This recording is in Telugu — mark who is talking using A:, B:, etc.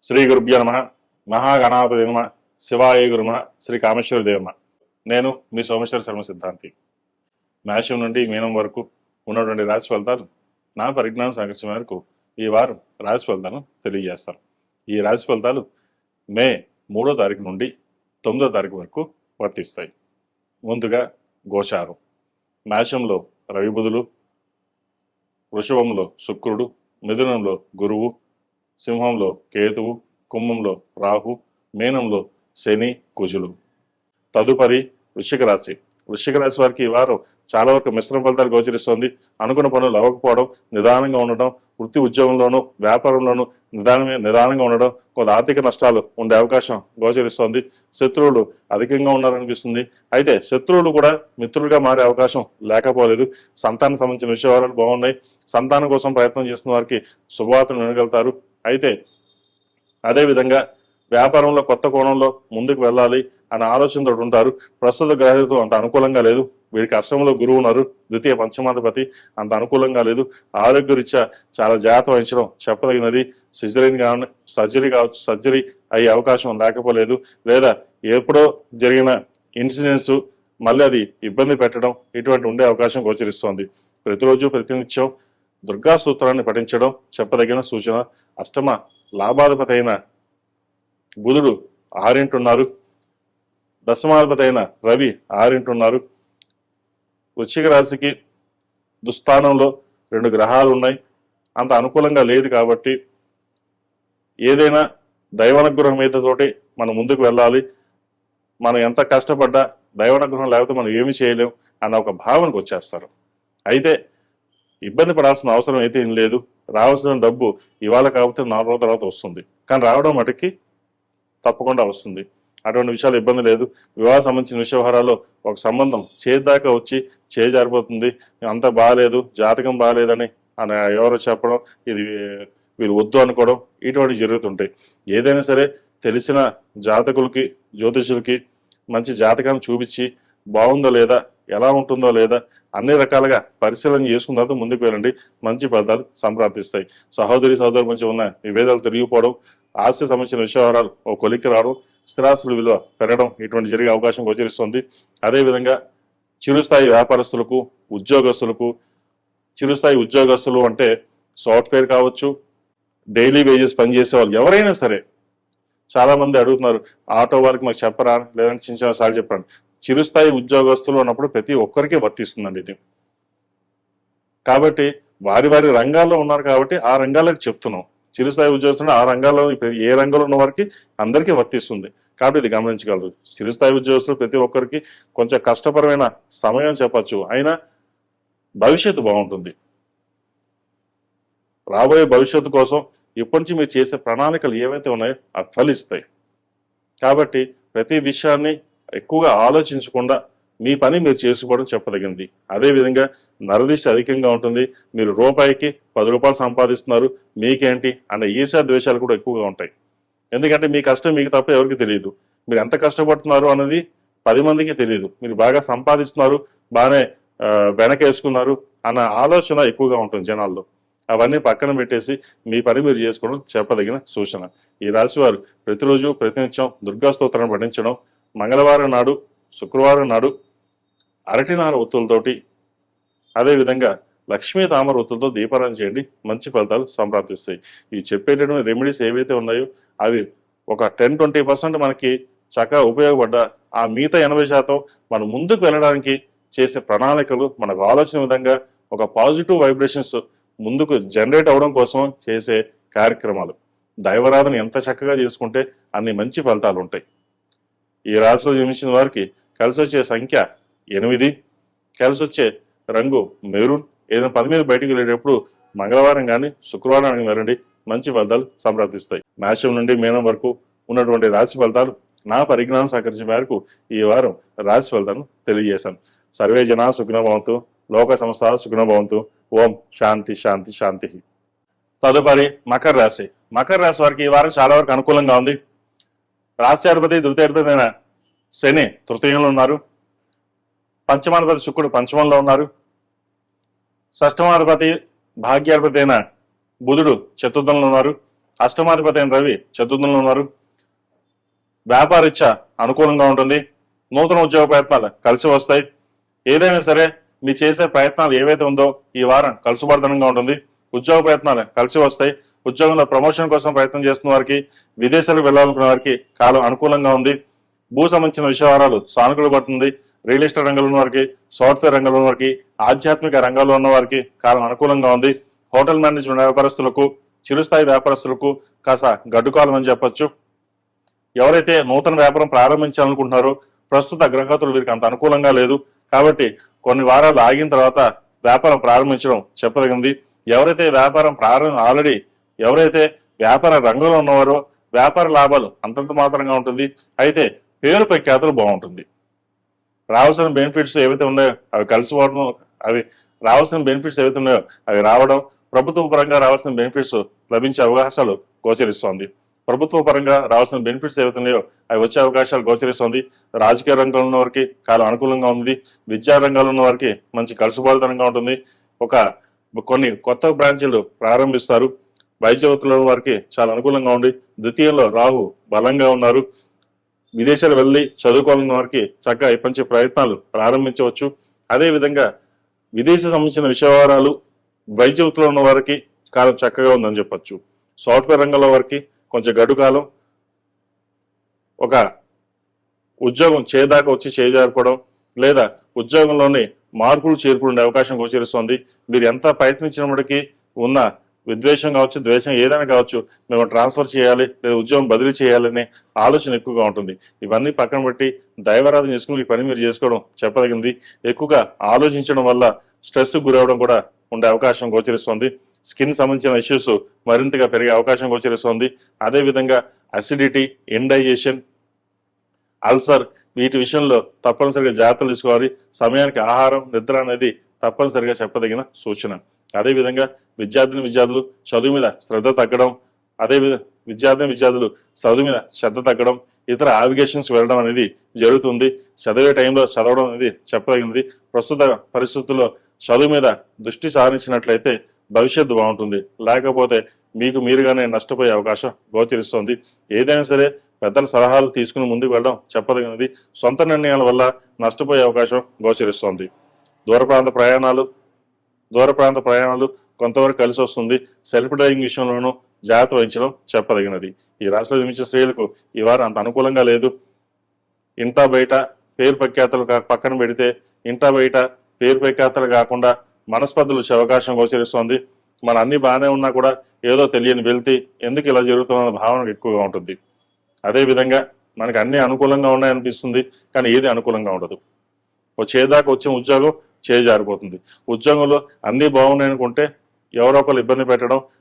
A: శ్రీ గురుభ్యో నమః. మహాగణాధిపతి నమః. శివాయ గురు నమః. శ్రీ కామేశ్వర దేవ నమః. నేను మీ సోమేశ్వర శర్మ సిద్ధాంతి. మేషం నుండి మీనం వరకు ఉన్నటువంటి రాశి ఫలితాలు నా పరిజ్ఞాన సామర్థ్యం మేరకు ఈ వారం రాశి ఫలితాలను తెలియజేస్తాను. ఈ రాశి ఫలితాలు మే 3వ తారీఖు నుండి 9వ తారీఖు వరకు వర్తిస్తాయి. ముందుగా గోచారం. మేషంలో రవి బుధులు, వృషభంలో శుక్రుడు, మిథునంలో గురువు, సింహంలో కేతువు, కుంభంలో రాహు, మీనంలో శని, కుజులు. తదుపరి వృశ్చిక రాశి. వృశ్చిక రాశి వారికి ఈ వారం చాలా వరకు మిశ్రమ ఫలితాలు గోచరిస్తోంది. అనుకున్న పనులు అవ్వకపోవడం, నిదానంగా ఉండడం, వృత్తి ఉద్యోగంలోనూ వ్యాపారంలోనూ నిదానంగా ఉండడం, కొంత ఆర్థిక నష్టాలు ఉండే అవకాశం గోచరిస్తోంది. శత్రువులు అధికంగా ఉన్నారనిపిస్తుంది. అయితే శత్రువులు కూడా మిత్రులుగా మారే అవకాశం లేకపోలేదు. సంతానం సంబంధించిన విషయాలు బాగున్నాయి. సంతానం కోసం ప్రయత్నం చేస్తున్న వారికి శుభవార్తలు వినగలుగుతారు. అయితే అదేవిధంగా వ్యాపారంలో కొత్త కోణంలో ముందుకు వెళ్ళాలి అనే ఆలోచనతో ఉంటారు. ప్రస్తుత గ్రహస్థితి అంత అనుకూలంగా లేదు. వీరికి అష్టంలో గురువు ఉన్నారు. ద్వితీయ పంచమాధిపతి అంత అనుకూలంగా లేదు. ఆరోగ్య రీత్యా చాలా జాగ్రత్త వహించడం చెప్పదగినది. సర్జరీ కావచ్చు, సర్జరీ అయ్యే అవకాశం లేకపోలేదు. లేదా ఎప్పుడో జరిగిన ఇన్సిడెంట్స్ మళ్ళీ అది ఇబ్బంది పెట్టడం ఇటువంటి ఉండే అవకాశం గోచరిస్తోంది. ప్రతిరోజు ప్రతినిత్యం దుర్గా సూత్రాన్ని పఠించడం చెప్పదగిన సూచన. అష్టమ లాభాధిపతి అయిన బుధుడు 6 ఉన్నారు. దశమాధిపతి అయిన రవి 6 ఉన్నారు. వృశ్చిక రాశికి దుస్థానంలో 2 గ్రహాలు ఉన్నాయి. అంత అనుకూలంగా లేదు కాబట్టి ఏదైనా దైవానుగ్రహం మీద తోటి మనం ముందుకు వెళ్ళాలి. మనం ఎంత కష్టపడ్డా దైవానుగ్రహం లేకపోతే మనం ఏమి చేయలేం అన్న ఒక భావనకు వచ్చేస్తారు. అయితే ఇబ్బంది పడాల్సిన అవసరం అయితే ఏం లేదు. రావాల్సిన డబ్బు ఇవాళ కాకపోతే 4 రోజుల తర్వాత వస్తుంది. కానీ రావడం మటుకి తప్పకుండా వస్తుంది. అటువంటి విషయాలు ఇబ్బంది లేదు. వివాహ సంబంధించిన వ్యవహారాల్లో ఒక సంబంధం చేద్దాకా వచ్చి చేజారిపోతుంది. అంత బాగాలేదు, జాతకం బాగాలేదని ఎవరో చెప్పడం, ఇది వీళ్ళు వద్దు అనుకోవడం, ఇటువంటి జరుగుతుంటాయి. ఏదైనా సరే తెలిసిన జాతకులకి, జ్యోతిషులకి మంచి జాతకాన్ని చూపించి బాగుందో లేదా, ఎలా ఉంటుందో లేదా అన్ని రకాలుగా పరిశీలన చేసుకున్న తర్వాత ముందుకు వెళ్ళండి. మంచి ఫలితాలు సంప్రాప్తిస్తాయి. సహోదరి మధ్య ఉన్న విభేదాలు తిరిగిపోవడం, ఆస్తి సంబంధించిన విషయాలు ఓ కొలిక్కి రావడం, స్థిరాస్తుల విలువ పెరగడం ఇటువంటి జరిగే అవకాశం గోచరిస్తుంది. అదేవిధంగా చిరుస్థాయి వ్యాపారస్తులకు, ఉద్యోగస్తులకు, చిరుస్థాయి ఉద్యోగస్తులు అంటే సాఫ్ట్వేర్ కావచ్చు, డైలీ వేజెస్ పనిచేసే వాళ్ళు ఎవరైనా సరే. చాలా మంది అడుగుతున్నారు, ఆటో వాళ్ళకి మాకు చెప్పరా, లేదంటే చిన్న చిన్న సార్లు చెప్పండి. చిరుస్థాయి ఉద్యోగస్తులు అన్నప్పుడు ప్రతి ఒక్కరికి వర్తిస్తుందండి ఇది. కాబట్టి వారి వారి రంగాల్లో ఉన్నారు కాబట్టి ఆ రంగాలకు చెప్తున్నాం. చిరుస్థాయి ఉద్యోగస్తులు ఆ రంగాల్లో ఏ రంగంలో ఉన్న వారికి అందరికీ వర్తిస్తుంది. కాబట్టి ఇది గమనించగలరు. చిరుస్థాయి ఉద్యోగస్తులు ప్రతి ఒక్కరికి కొంచెం కష్టపరమైన సమయం చెప్పచ్చు, అయినా భవిష్యత్తు బాగుంటుంది. రాబోయే భవిష్యత్తు కోసం ఇప్పటి నుంచి మీరు చేసే ప్రణాళికలు ఏవైతే ఉన్నాయో అవి ఫలిస్తాయి. కాబట్టి ప్రతి విషయాన్ని ఎక్కువగా ఆలోచించకుండా మీ పని మీరు చేసుకోవడం చెప్పదగింది. అదేవిధంగా నరదిష్టి అధికంగా ఉంటుంది. మీరు రూపాయికి 10 రూపాయలు సంపాదిస్తున్నారు, మీకేంటి అనే ఈర్ష్య ద్వేషాలు కూడా ఎక్కువగా ఉంటాయి. ఎందుకంటే మీ కష్టం మీకు తప్ప ఎవరికి తెలియదు. మీరు ఎంత కష్టపడుతున్నారు అన్నది 10 మందికి తెలియదు. మీరు బాగా సంపాదిస్తున్నారు, బాగానే వెనకేసుకున్నారు అన్న ఆలోచన ఎక్కువగా ఉంటుంది జనాల్లో. అవన్నీ పక్కన పెట్టేసి మీ పని మీరు చేసుకోవడం చెప్పదగిన సూచన. ఈ రాశి వారు ప్రతిరోజు ప్రతినిత్యం దుర్గా స్తోత్రాన్ని పఠించడం, మంగళవారం నాడు, శుక్రవారం నాడు అరటినార ఒత్తులతోటి, అదేవిధంగా లక్ష్మీ తామర ఒత్తులతో దీపారాధన చేయండి. మంచి ఫలితాలు సంప్రాప్తిస్తాయి. ఈ చెప్పేటటువంటి రెమెడీస్ ఏవైతే ఉన్నాయో అవి ఒక 10-20% మనకి చక్కగా ఉపయోగపడ్డా ఆ మిగతా 80% మనం ముందుకు వెళ్ళడానికి చేసే ప్రణాళికలు, మనకు ఆలోచన విధంగా ఒక పాజిటివ్ వైబ్రేషన్స్ ముందుకు జనరేట్ అవడం కోసం చేసే కార్యక్రమాలు. దైవారాధన ఎంత చక్కగా చేసుకుంటే అన్ని మంచి ఫలితాలు ఉంటాయి. ఈ రాశిలో జన్మించిన వారికి కలిసి వచ్చే సంఖ్య 8, కలిసి వచ్చే రంగు మెరూన్. ఏదైనా పని మీద బయటకు వెళ్ళేటప్పుడు మంగళవారం కానీ శుక్రవారం కానీ వెళ్ళండి. మంచి ఫలితాలు సంప్రాప్తిస్తాయి. మేషం నుండి మీనం వరకు ఉన్నటువంటి రాశి ఫలితాలు నా పరిజ్ఞానం సహకరించిన మేరకు ఈ వారం రాశి ఫలితాలను తెలియజేశాను. సర్వే జనా సుఖినో భవంతు, లోక సంస్థ సుఖినో భవంతు. ఓం శాంతి శాంతి శాంతి. తదుపరి మకర రాశి. మకర రాశి వారికి ఈ వారం చాలా వరకు అనుకూలంగా ఉంది. రాశ్యాధిపతి ద్వితీయాధిపతి అయిన శని తృతీయంలో ఉన్నారు. పంచమాధిపతి శుక్రుడు పంచమంలో ఉన్నారు. షష్టమాధిపతి భాగ్యాధిపతి అయిన బుధుడు చతుర్థంలో ఉన్నారు. అష్టమాధిపతి అయిన రవి చతుర్థంలో ఉన్నారు. వ్యాపారీత్యా అనుకూలంగా ఉంటుంది. నూతన ఉద్యోగ ప్రయత్నాలు కలిసి వస్తాయి. ఏదైనా సరే మీ చేసే ప్రయత్నాలు ఏవైతే ఉందో ఈ వారం కలుసుబర్ధనంగా ఉంటుంది. ఉద్యోగ ప్రయత్నాలు కలిసి వస్తాయి. ఉద్యోగంలో ప్రమోషన్ కోసం ప్రయత్నం చేస్తున్న వారికి, విదేశాలకు వెళ్ళాలనుకున్న వారికి కాలం అనుకూలంగా ఉంది. భూ సంబంధించిన వ్యవహారాలు సానుకూల పడుతుంది. రియల్ ఎస్టేట్ రంగంలో ఉన్న వారికి, సాఫ్ట్వేర్ రంగంలో ఉన్న వారికి, ఆధ్యాత్మిక రంగంలో ఉన్న వారికి కాలం అనుకూలంగా ఉంది. హోటల్ మేనేజ్మెంట్ వ్యాపారస్తులకు, చిరుస్థాయి వ్యాపారస్తులకు కాస్త గడ్డుకాలం అని చెప్పొచ్చు. ఎవరైతే నూతన వ్యాపారం ప్రారంభించాలనుకుంటున్నారో ప్రస్తుత గ్రహగతులు వీరికి అంత అనుకూలంగా లేదు. కాబట్టి కొన్ని వారాలు ఆగిన తర్వాత వ్యాపారం ప్రారంభించడం చెప్పదగింది. ఎవరైతే ఎవరైతే వ్యాపార రంగంలో ఉన్నవారో వ్యాపార లాభాలు అంతంత మాత్రంగా ఉంటుంది. అయితే పేరు ప్రఖ్యాతులు బాగుంటుంది. రావాల్సిన బెనిఫిట్స్ ఏవైతే ఉన్నాయో అవి కలిసిపోవడం, అవి రావడం, ప్రభుత్వ పరంగా రావాల్సిన బెనిఫిట్స్ లభించే అవకాశాలు గోచరిస్తోంది. ప్రభుత్వ పరంగా రావాల్సిన బెనిఫిట్స్ ఏవైతే ఉన్నాయో అవి వచ్చే అవకాశాలు గోచరిస్తోంది. రాజకీయ రంగంలో ఉన్న వారికి కాలం అనుకూలంగా ఉంది. విద్యా రంగంలో ఉన్న వారికి మంచి కలుసుబాటుతనంగా ఉంటుంది. కొన్ని కొత్త బ్రాంచీలు ప్రారంభిస్తారు. వైద్య వృత్తిలో ఉన్న వారికి చాలా అనుకూలంగా ఉంది. ద్వితీయంలో రాహు బలంగా ఉన్నారు. విదేశాలు వెళ్ళి చదువుకోవాలన్న వారికి చక్కగా ఇప్పటి ప్రయత్నాలు ప్రారంభించవచ్చు. అదేవిధంగా విదేశీ సంబంధించిన విషయవారాలు వైద్య వృత్తిలో ఉన్న వారికి కాలం చక్కగా ఉందని చెప్పొచ్చు. సాఫ్ట్వేర్ రంగంలో వారికి కొంచెం గడువు కాలం, ఒక ఉద్యోగం చేదాకా వచ్చి చేజారిపోవడం లేదా ఉద్యోగంలోని మార్పులు చేర్పులు ఉండే అవకాశం గోచరిస్తోంది. మీరు ఎంత ప్రయత్నించినప్పటికీ ఉన్న విద్వేషం కావచ్చు, ద్వేషం ఏదైనా కావచ్చు, మేము ట్రాన్స్ఫర్ చేయాలి లేదా ఉద్యోగం బదిలీ చేయాలనే ఆలోచన ఎక్కువగా ఉంటుంది. ఇవన్నీ పక్కన పెట్టి దైవారాధన చేసుకుని ఈ పని మీరు చేసుకోవడం చెప్పదగింది. ఎక్కువగా ఆలోచించడం వల్ల స్ట్రెస్ గురవడం కూడా ఉండే అవకాశం గోచరిస్తోంది. స్కిన్ సంబంధించిన ఇష్యూస్ మరింతగా పెరిగే అవకాశం గోచరిస్తోంది. అదేవిధంగా అసిడిటీ, ఇండైజెషన్, అల్సర్ వీటి విషయంలో తప్పనిసరిగా జాగ్రత్తలు తీసుకోవాలి. సమయానికి ఆహారం, నిద్ర అనేది తప్పనిసరిగా చెప్పదగిన సూచన. అదేవిధంగా విద్యార్థులు చదువు మీద శ్రద్ధ తగ్గడం, విద్యార్థులు చదువు మీద శ్రద్ధ తగ్గడం, ఇతర ఆవిగేషన్స్ వెళ్ళడం అనేది జరుగుతుంది. చదివే టైంలో చదవడం అనేది చెప్పదగినది. ప్రస్తుత పరిస్థితుల్లో చదువు మీద దృష్టి సారించినట్లయితే భవిష్యత్తు బాగుంటుంది. లేకపోతే మీకు మీరుగానే నష్టపోయే అవకాశం గోచరిస్తోంది. ఏదైనా సరే పెద్దల సలహాలు తీసుకుని ముందుకు వెళ్ళడం చెప్పదగినది. సొంత నిర్ణయాల వల్ల నష్టపోయే అవకాశం గోచరిస్తోంది. దూర ప్రాంత ప్రయాణాలు కొంతవరకు కలిసి వస్తుంది. సెల్ఫ్ డ్రైవింగ్ విషయంలోనూ జాగ్రత్త వహించడం చెప్పదగినది. ఈ రాశిలో జన్మించిన స్త్రీలకు ఈ వారం అంత అనుకూలంగా లేదు. ఇంటా బయట పేరు ప్రఖ్యాతలు పక్కన పెడితే ఇంటా బయట పేరు ప్రఖ్యాతలు కాకుండా మనస్పర్ధలు వచ్చే అవకాశం గోచరిస్తోంది. మన అన్ని బాగానే ఉన్నా కూడా ఏదో తెలియని వెళ్తి ఎందుకు ఇలా జరుగుతున్న భావన ఎక్కువగా ఉంటుంది. అదేవిధంగా మనకి అన్ని అనుకూలంగా ఉన్నాయనిపిస్తుంది, కానీ ఏది అనుకూలంగా ఉండదు. చేదాకా వచ్చిన ఉద్యోగం చేజారిపోతుంది. ఉద్యోగంలో అన్ని బాగున్నాయనుకుంటే ఎవరో ఒకరు ఇబ్బంది పెట్టడం,